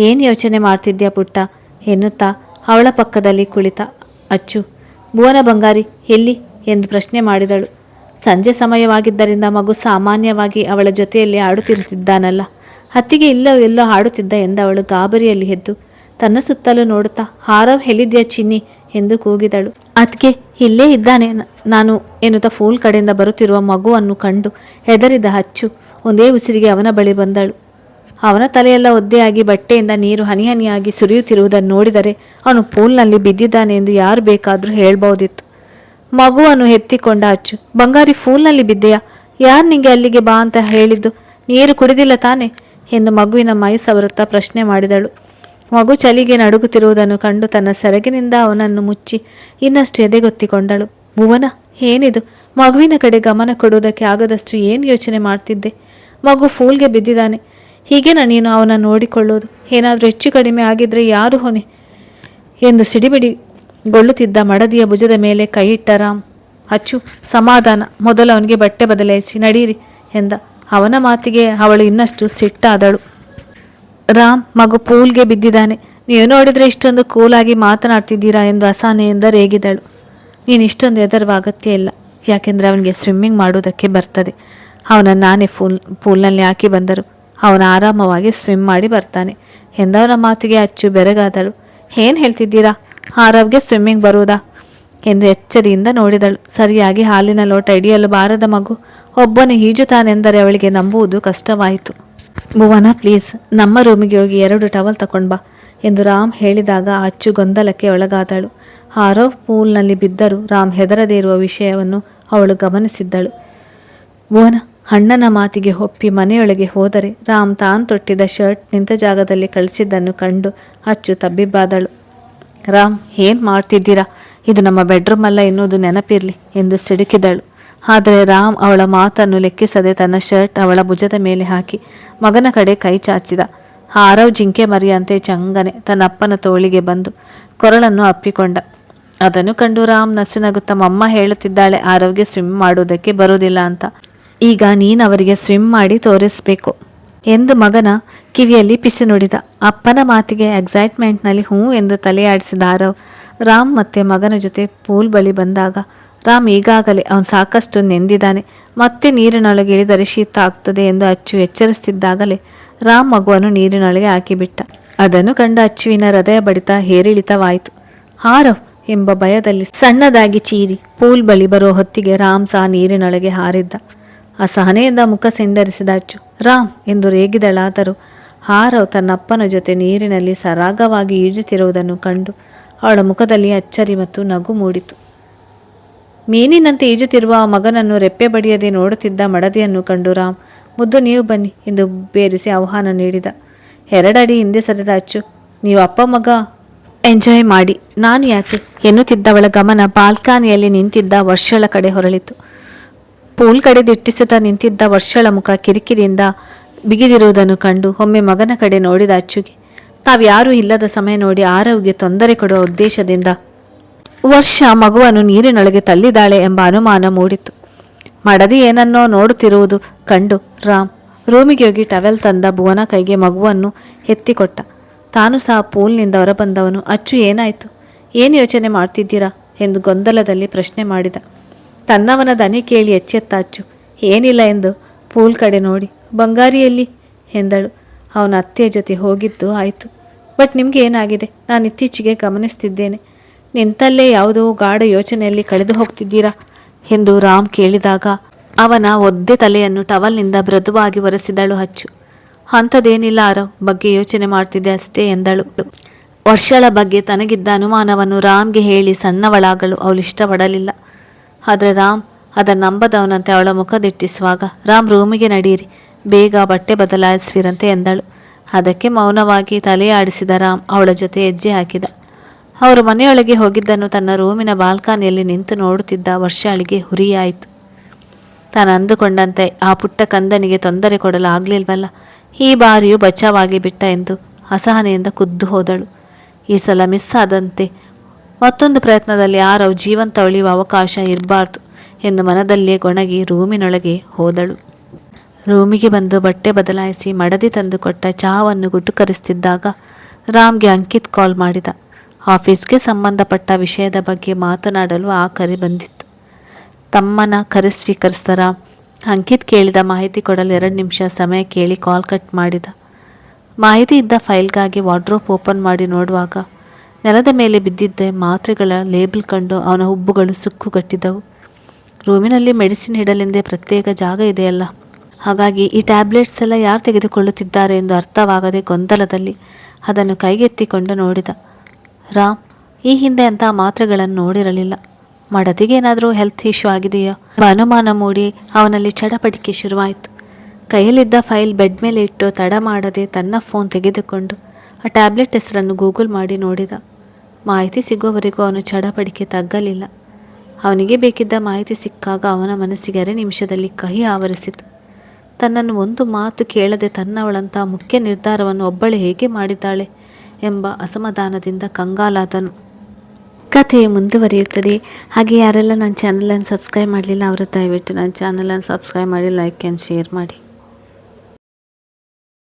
ಏನು ಯೋಚನೆ ಮಾಡ್ತಿದ್ಯಾ ಪುಟ್ಟ ಎನ್ನುತ್ತಾ ಅವಳ ಪಕ್ಕದಲ್ಲಿ ಕುಳಿತ ಅಚ್ಚು. ಭುವನ ಬಂಗಾರಿ ಎಲ್ಲಿ ಎಂದು ಪ್ರಶ್ನೆ ಮಾಡಿದಳು. ಸಂಜೆ ಸಮಯವಾಗಿದ್ದರಿಂದ ಮಗು ಸಾಮಾನ್ಯವಾಗಿ ಅವಳ ಜೊತೆಯಲ್ಲಿ ಆಡುತ್ತಿರುತ್ತಿದ್ದಾನಲ್ಲ, ಅತ್ತಿಗೆ ಎಲ್ಲೋ ಆಡುತ್ತಿದ್ದ ಎಂದವಳು ಗಾಬರಿಯಲ್ಲಿ ಎದ್ದು ತನ್ನ ಸುತ್ತಲೂ ನೋಡುತ್ತಾ, ಆರವ್ ಎಲ್ಲಿದ್ಯಾ ಚಿನ್ನಿ ಎಂದು ಕೂಗಿದಳು. ಅದ್ಕೆ ಇಲ್ಲೇ ಇದ್ದಾನೆ ನಾನು ಎನ್ನುತ್ತಾ ಫೂಲ್ ಕಡೆಯಿಂದ ಬರುತ್ತಿರುವ ಮಗುವನ್ನು ಕಂಡು ಹೆದರಿದ ಅಚ್ಚು ಒಂದೇ ಉಸಿರಿಗೆ ಅವನ ಬಳಿ ಬಂದಳು. ಅವನ ತಲೆಯೆಲ್ಲ ಒದ್ದೆಯಾಗಿ ಬಟ್ಟೆಯಿಂದ ನೀರು ಹನಿ ಹನಿಯಾಗಿ ಸುರಿಯುತ್ತಿರುವುದನ್ನು ನೋಡಿದರೆ ಅವನು ಪೂಲ್ನಲ್ಲಿ ಬಿದ್ದಿದ್ದಾನೆ ಎಂದು ಯಾರು ಬೇಕಾದರೂ ಹೇಳ್ಬಹುದಿತ್ತು. ಮಗುವನ್ನು ಎತ್ತಿಕೊಂಡ ಅಚ್ಚು, ಬಂಗಾರಿ ಫೂಲ್ನಲ್ಲಿ ಬಿದ್ದೆಯಾ? ಯಾರು ನಿಂಗೆ ಅಲ್ಲಿಗೆ ಬಾ ಅಂತ ಹೇಳಿದ್ದು? ನೀರು ಕುಡಿದಿಲ್ಲ ತಾನೆ ಎಂದು ಮಗುವಿನ ಮೈ ಸವರುತ್ತಾ ಪ್ರಶ್ನೆ ಮಾಡಿದಳು. ಮಗು ಚಳಿಗೆ ನಡುಗುತ್ತಿರುವುದನ್ನು ಕಂಡು ತನ್ನ ಸೆರಗಿನಿಂದ ಅವನನ್ನು ಮುಚ್ಚಿ ಇನ್ನಷ್ಟು ಎದೆಗೊತ್ತಿಕೊಂಡಳು. ಭುವನ, ಏನಿದು? ಮಗುವಿನ ಕಡೆ ಗಮನ ಕೊಡುವುದಕ್ಕೆ ಆಗದಷ್ಟು ಏನು ಯೋಚನೆ ಮಾಡ್ತಿದ್ದೆ? ಮಗು ಫೂಲ್ಗೆ ಬಿದ್ದಿದ್ದಾನೆ. ಹೀಗೇನ ನೀನು ಅವನ ನೋಡಿಕೊಳ್ಳೋದು? ಏನಾದರೂ ಹೆಚ್ಚು ಕಡಿಮೆ ಆಗಿದ್ರೆ ಯಾರು ಹೊಣೆ ಎಂದು ಸಿಡಿಬಿಡಿಗೊಳ್ಳುತ್ತಿದ್ದ ಮಡದಿಯ ಭುಜದ ಮೇಲೆ ಕೈ ಇಟ್ಟ ರಾಮ್. ಅಚ್ಚು, ಸಮಾಧಾನ, ಮೊದಲು ಅವನಿಗೆ ಬಟ್ಟೆ ಬದಲಾಯಿಸಿ ನಡೀರಿ ಎಂದ. ಅವನ ಮಾತಿಗೆ ಅವಳು ಇನ್ನಷ್ಟು ಸಿಟ್ಟಾದಳು. ರಾಮ್, ಮಗು ಪೂಲ್ಗೆ ಬಿದ್ದಿದ್ದಾನೆ, ನೀವು ನೋಡಿದರೆ ಇಷ್ಟೊಂದು ಕೂಲಾಗಿ ಮಾತನಾಡ್ತಿದ್ದೀರಾ ಎಂದು ಅಸಹನೆಯಿಂದ ರೇಗಿದಳು. ನೀನು ಇಷ್ಟೊಂದು ಹೆದರುವ ಅಗತ್ಯ ಇಲ್ಲ, ಯಾಕೆಂದರೆ ಅವನಿಗೆ ಸ್ವಿಮ್ಮಿಂಗ್ ಮಾಡುವುದಕ್ಕೆ ಬರ್ತದೆ. ಅವನನ್ನು ನಾನೇ ಪೂಲ್ನಲ್ಲಿ ಹಾಕಿ ಬಂದರು ಅವನು ಆರಾಮವಾಗಿ ಸ್ವಿಮ್ ಮಾಡಿ ಬರ್ತಾನೆ ಎಂದವನ ಮಾತಿಗೆ ಅಚ್ಚು ಬೆರಗಾದಳು. ಏನು ಹೇಳ್ತಿದ್ದೀರಾ? ಆರವ್ಗೆ ಸ್ವಿಮ್ಮಿಂಗ್ ಬರುವುದಾ ಎಂದು ಎಚ್ಚರಿಯಿಂದ ನೋಡಿದಳು. ಸರಿಯಾಗಿ ಹಾಲಿನ ಲೋಟ ಹಿಡಿಯಲು ಬಾರದ ಮಗು ಒಬ್ಬನೇ ಈಜುತ್ತಾನೆಂದರೆ ಅವಳಿಗೆ ನಂಬುವುದು ಕಷ್ಟವಾಯಿತು. ಭುವನ, ಪ್ಲೀಸ್ ನಮ್ಮ ರೂಮಿಗೆ ಹೋಗಿ 2 ಟವಲ್ ತಗೊಂಡು ಬಾ ಎಂದು ರಾಮ್ ಹೇಳಿದಾಗ ಅಚ್ಚು ಗೊಂದಲಕ್ಕೆ ಒಳಗಾದಳು. ಆರವ್ ಪೂಲ್ನಲ್ಲಿ ಬಿದ್ದರೂ ರಾಮ್ ಹೆದರದೇ ಇರುವ ವಿಷಯವನ್ನು ಅವಳು ಗಮನಿಸಿದ್ದಳು. ಭುವನ ಅಣ್ಣನ ಮಾತಿಗೆ ಒಪ್ಪಿ ಮನೆಯೊಳಗೆ ಹೋದರೆ ರಾಮ್ ತಾನು ತೊಟ್ಟಿದ್ದ ಶರ್ಟ್ ನಿಂತ ಜಾಗದಲ್ಲಿ ಕಳಿಸಿದ್ದನ್ನು ಕಂಡು ಅಚ್ಚು ತಬ್ಬಿಬ್ಬಾದಳು. ರಾಮ್, ಏನು ಮಾಡ್ತಿದ್ದೀರಾ? ಇದು ನಮ್ಮ ಬೆಡ್ರೂಮ್ ಅಲ್ಲ ಎನ್ನುವುದು ನೆನಪಿರಲಿ ಎಂದು ಸಿಡುಕಿದಳು. ಆದರೆ ರಾಮ್ ಅವಳ ಮಾತನ್ನು ಲೆಕ್ಕಿಸದೆ ತನ್ನ ಶರ್ಟ್ ಅವಳ ಭುಜದ ಮೇಲೆ ಹಾಕಿ ಮಗನ ಕಡೆ ಕೈ ಚಾಚಿದ. ಆರವ್ ಜಿಂಕೆ ಮರಿಯಂತೆ ಚಂಗನೆ ತನ್ನ ಅಪ್ಪನ ತೋಳಿಗೆ ಬಂದು ಕೊರಳನ್ನು ಅಪ್ಪಿಕೊಂಡ. ಅದನ್ನು ಕಂಡು ರಾಮ್ ನಸುನಗುತ್ತಾ, ಮಮ್ಮ ಹೇಳುತ್ತಿದ್ದಾಳೆ ಆರವ್ಗೆ ಸ್ವಿಮ್ ಮಾಡುವುದಕ್ಕೆ ಬರುವುದಿಲ್ಲ ಅಂತ. ಈಗ ನೀನು ಅವರಿಗೆ ಸ್ವಿಮ್ ಮಾಡಿ ತೋರಿಸ್ಬೇಕು ಎಂದು ಮಗನ ಕಿವಿಯಲ್ಲಿ ಪಿಸಿ ನುಡಿದ. ಅಪ್ಪನ ಮಾತಿಗೆ ಎಕ್ಸೈಟ್ಮೆಂಟ್ನಲ್ಲಿ ಹ್ಞೂ ಎಂದು ತಲೆಯಾಡಿಸಿದ ಆರವ್ ರಾಮ್ ಮತ್ತೆ ಮಗನ ಜೊತೆ ಪೂಲ್ ಬಳಿ ಬಂದಾಗ, ರಾಮ್ ಈಗಾಗಲೇ ಅವನು ಸಾಕಷ್ಟು ನೆಂದಿದ್ದಾನೆ, ಮತ್ತೆ ನೀರಿನೊಳಗೆ ಇಳಿದರೆ ಶೀತ ಆಗ್ತದೆ ಎಂದು ಅಚ್ಚು ಎಚ್ಚರಿಸುತ್ತಿದ್ದಾಗಲೇ ರಾಮ್ ಮಗುವನ್ನು ನೀರಿನೊಳಗೆ ಹಾಕಿಬಿಟ್ಟ. ಅದನ್ನು ಕಂಡ ಅಚ್ಚುವಿನ ಹೃದಯ ಬಡಿತ ಏರಿಳಿತವಾಯಿತು. ಆರವ್ ಎಂಬ ಭಯದಲ್ಲಿ ಸಣ್ಣದಾಗಿ ಚೀರಿ ಪೂಲ್ ಬಳಿ ಬರುವ ಹೊತ್ತಿಗೆ ರಾಮ್ ಸಹ ನೀರಿನೊಳಗೆ ಹಾರಿದ್ದ. ಅಸಹನೆಯಿಂದ ಮುಖ ಸಿಂಡರಿಸಿದ ಅಚ್ಚು ರಾಮ್ ಎಂದು ರೇಗಿದಳಾದರೂ ಆರವ್ ತನ್ನಪ್ಪನ ಜೊತೆ ನೀರಿನಲ್ಲಿ ಸರಾಗವಾಗಿ ಈಜುತ್ತಿರುವುದನ್ನು ಕಂಡು ಅವಳ ಮುಖದಲ್ಲಿ ಅಚ್ಚರಿ ಮತ್ತು ನಗು ಮೂಡಿತು. ಮೀನಿನಂತೆ ಈಜುತ್ತಿರುವ ಆ ಮಗನನ್ನು ರೆಪ್ಪೆ ಬಡಿಯದೆ ನೋಡುತ್ತಿದ್ದ ಮಡದಿಯನ್ನು ಕಂಡು ರಾಮ್, ಮುದ್ದು ನೀವು ಬನ್ನಿ ಎಂದು ಬೇರಿಸಿ ಆಹ್ವಾನ ನೀಡಿದ. 2 ಅಡಿ ಹಿಂದೆ ಸರಿದ ಅಚ್ಚು, ನೀವು ಅಪ್ಪ ಮಗ ಎಂಜಾಯ್ ಮಾಡಿ, ನಾನು ಯಾಕೆ ಎನ್ನುತ್ತಿದ್ದವಳ ಗಮನ ಬಾಲ್ಕನಿಯಲ್ಲಿ ನಿಂತಿದ್ದ ವರ್ಷಳ ಕಡೆ ಹೊರಳಿತು. ಪೂಲ್ ಕಡೆ ದಿಟ್ಟಿಸುತ್ತಾ ನಿಂತಿದ್ದ ವರ್ಷಳ ಮುಖ ಕಿರಿಕಿರಿಯಿಂದ ಬಿಗಿದಿರುವುದನ್ನು ಕಂಡು ಒಮ್ಮೆ ಮಗನ ಕಡೆ ನೋಡಿದ ಅಚ್ಚುಗೆ ತಾವ್ಯಾರೂ ಇಲ್ಲದ ಸಮಯ ನೋಡಿ ಆರವ್ಗೆ ತೊಂದರೆ ಕೊಡುವ ಉದ್ದೇಶದಿಂದ ವರ್ಷ ಮಗುವನ್ನು ನೀರಿನೊಳಗೆ ತಳ್ಳಿದಾಳೆ ಎಂಬ ಅನುಮಾನ ಮೂಡಿತು. ಮಡದಿ ಏನನ್ನೋ ನೋಡುತ್ತಿರುವುದು ಕಂಡು ರಾಮ್ ರೂಮಿಗೆ ಹೋಗಿ ಟವೆಲ್ ತಂದ ಭುವನ ಕೈಗೆ ಮಗುವನ್ನು ಎತ್ತಿಕೊಟ್ಟ. ತಾನು ಸಹ ಪೂಲ್ನಿಂದ ಹೊರಬಂದವನು, ಅಚ್ಚು ಏನಾಯಿತು? ಏನು ಯೋಚನೆ ಮಾಡ್ತಿದ್ದೀರಾ ಎಂದು ಗೊಂದಲದಲ್ಲಿ ಪ್ರಶ್ನೆ ಮಾಡಿದ. ತನ್ನವನ ದನಿ ಕೇಳಿ ಎಚ್ಚೆತ್ತ ಅಚ್ಚು ಏನಿಲ್ಲ ಎಂದು ಪೂಲ್ ಕಡೆ ನೋಡಿ, ಬಂಗಾರಿಯಲ್ಲಿ ಎಂದಳು. ಅವನ ಅತ್ತೆಯ ಜೊತೆ ಹೋಗಿದ್ದು ಆಯಿತು, ಬಟ್ ನಿಮಗೆ ಏನಾಗಿದೆ? ನಾನು ಇತ್ತೀಚೆಗೆ ಗಮನಿಸ್ತಿದ್ದೇನೆ, ನಿಂತಲ್ಲೇ ಯಾವುದೋ ಗಾಢ ಯೋಚನೆಯಲ್ಲಿ ಕಳೆದು ಹೋಗ್ತಿದ್ದೀರಾ ಎಂದು ರಾಮ್ ಕೇಳಿದಾಗ ಅವನ ಒದ್ದೆ ತಲೆಯನ್ನು ಟವಲ್ನಿಂದ ಮೃದುವಾಗಿ ಒರೆಸಿದಳು ಅಚ್ಚು. ಅಂಥದ್ದೇನಿಲ್ಲ, ಆರವ್ ಬಗ್ಗೆ ಯೋಚನೆ ಮಾಡ್ತಿದ್ದೆ ಅಷ್ಟೇ ಎಂದಳು. ವರ್ಷಳ ಬಗ್ಗೆ ತನಗಿದ್ದ ಅನುಮಾನವನ್ನು ರಾಮ್ಗೆ ಹೇಳಿ ಸಣ್ಣವಳಾಗಲು ಅವಳು ಇಷ್ಟಪಡಲಿಲ್ಲ. ಆದರೆ ರಾಮ್ ಅದನ್ನು ನಂಬದವನಂತೆ ಅವಳ ಮುಖ ದಿಟ್ಟಿಸುವಾಗ, ರಾಮ್ ರೂಮಿಗೆ ನಡೀರಿ, ಬೇಗ ಬಟ್ಟೆ ಬದಲಾಯಿಸುವಿರಂತೆ ಎಂದಳು. ಅದಕ್ಕೆ ಮೌನವಾಗಿ ತಲೆಯಾಡಿಸಿದ ರಾಮ್ ಅವಳ ಜೊತೆ ಹೆಜ್ಜೆ ಹಾಕಿದ. ಅವರು ಮನೆಯೊಳಗೆ ಹೋಗಿದ್ದನ್ನು ತನ್ನ ರೂಮಿನ ಬಾಲ್ಕನಿಯಲ್ಲಿ ನಿಂತು ನೋಡುತ್ತಿದ್ದ ವರ್ಷಾಳಿಗೆ ಹುರಿಯಾಯಿತು. ತಾನು ಅಂದುಕೊಂಡಂತೆ ಆ ಪುಟ್ಟ ಕಂದನಿಗೆ ತೊಂದರೆ ಕೊಡಲು ಆಗಲಿಲ್ವಲ್ಲ, ಈ ಬಾರಿಯೂ ಬಚಾವಾಗಿ ಬಿಟ್ಟ ಎಂದು ಅಸಹನೆಯಿಂದ ಕುದ್ದು ಹೋದಳು. ಈ ಸಲ ಮಿಸ್ ಆದಂತೆ ಮತ್ತೊಂದು ಪ್ರಯತ್ನದಲ್ಲಿ ಆರವ್ ಜೀವಂತ ಉಳಿಯುವ ಅವಕಾಶ ಇರಬಾರ್ದು ಎಂದು ಮನದಲ್ಲೇ ಗೊಣಗಿ ರೂಮಿನೊಳಗೆ ಹೋದಳು. ರೂಮಿಗೆ ಬಂದು ಬಟ್ಟೆ ಬದಲಾಯಿಸಿ ಮಡದಿ ತಂದು ಕೊಟ್ಟ ಚಹಾವನ್ನು ಗುಟುಕರಿಸುತ್ತಿದ್ದಾಗ ರಾಮ್ಗೆ ಅಂಕಿತ್ ಕಾಲ್ ಮಾಡಿದ. ಆಫೀಸ್ಗೆ ಸಂಬಂಧಪಟ್ಟ ವಿಷಯದ ಬಗ್ಗೆ ಮಾತನಾಡಲು ಆ ಕರೆ ಬಂದಿತ್ತು. ತಮ್ಮನ ಕರೆ ಸ್ವೀಕರಿಸಿದ ರಾಮ್ ಅಂಕಿತ್ ಕೇಳಿದ ಮಾಹಿತಿ ಕೊಡಲು 2 ನಿಮಿಷ ಸಮಯ ಕೇಳಿ ಕಾಲ್ ಕಟ್ ಮಾಡಿದ. ಮಾಹಿತಿ ಇದ್ದ ಫೈಲ್ಗಾಗಿ ವಾರ್ಡ್ರೋಬ್ ಓಪನ್ ಮಾಡಿ ನೋಡುವಾಗ ನೆಲದ ಮೇಲೆ ಬಿದ್ದಿದ್ದ ಮಾತ್ರೆಗಳ ಲೇಬಲ್ ಕಂಡು ಅವನ ಹುಬ್ಬುಗಳು ಸುಕ್ಕುಗಟ್ಟಿದ್ದವು. ರೂಮಿನಲ್ಲಿ ಮೆಡಿಸಿನ್ ಇಡಲೆಂದೇ ಪ್ರತ್ಯೇಕ ಜಾಗ ಇದೆಯಲ್ಲ, ಹಾಗಾಗಿ ಈ ಟ್ಯಾಬ್ಲೆಟ್ಸ್ ಎಲ್ಲ ಯಾರು ತೆಗೆದುಕೊಳ್ಳುತ್ತಿದ್ದಾರೆ ಎಂದು ಅರ್ಥವಾಗದೆ ಗೊಂದಲದಲ್ಲಿ ಅದನ್ನು ಕೈಗೆತ್ತಿಕೊಂಡು ನೋಡಿದ. ರಾಮ್ ಈ ಹಿಂದೆ ಅಂತಹ ಮಾತ್ರೆಗಳನ್ನು ನೋಡಿರಲಿಲ್ಲ. ಮಡದಿಗೇನಾದರೂ ಹೆಲ್ತ್ ಇಶ್ಯೂ ಆಗಿದೆಯೋ ಎಂಬ ಅನುಮಾನ ಮೂಡಿ ಅವನಲ್ಲಿ ಚಡಪಡಿಕೆ ಶುರುವಾಯಿತು. ಕೈಯಲ್ಲಿದ್ದ ಫೈಲ್ ಬೆಡ್ ಮೇಲೆ ಇಟ್ಟು ತಡ ಮಾಡದೆ ತನ್ನ ಫೋನ್ ತೆಗೆದುಕೊಂಡು ಆ ಟ್ಯಾಬ್ಲೆಟ್ ಹೆಸರನ್ನು ಗೂಗಲ್ ಮಾಡಿ ನೋಡಿದ. ಮಾಹಿತಿ ಸಿಗುವವರೆಗೂ ಅವನು ಚಡಪಡಿಕೆ ತಗ್ಗಲಿಲ್ಲ. ಅವನಿಗೆ ಬೇಕಿದ್ದ ಮಾಹಿತಿ ಸಿಕ್ಕಾಗ ಅವನ ಮನಸ್ಸಿಗೆ ಅರೆ ನಿಮಿಷದಲ್ಲಿ ಕಹಿ ಆವರಿಸಿತು. ತನ್ನನ್ನು ಒಂದು ಮಾತು ಕೇಳದೆ ತನ್ನವಳಂಥ ಮುಖ್ಯ ನಿರ್ಧಾರವನ್ನು ಒಬ್ಬಳೆ ಹೇಗೆ ಮಾಡಿದ್ದಾಳೆ ಎಂಬ ಅಸಮಾಧಾನದಿಂದ ಕಂಗಾಲಾದನು. ಕಥೆ ಮುಂದುವರಿಯುತ್ತದೆ. ಹಾಗೆ ಯಾರೆಲ್ಲ ನನ್ನ ಚಾನಲನ್ನು ಸಬ್ಸ್ಕ್ರೈಬ್ ಮಾಡಲಿಲ್ಲ ಅವರು ದಯವಿಟ್ಟು ನನ್ನ ಚಾನಲನ್ನು ಸಬ್ಸ್ಕ್ರೈಬ್ ಮಾಡಿ, ಲೈಕ್ ಆ್ಯಂಡ್ ಶೇರ್ ಮಾಡಿ.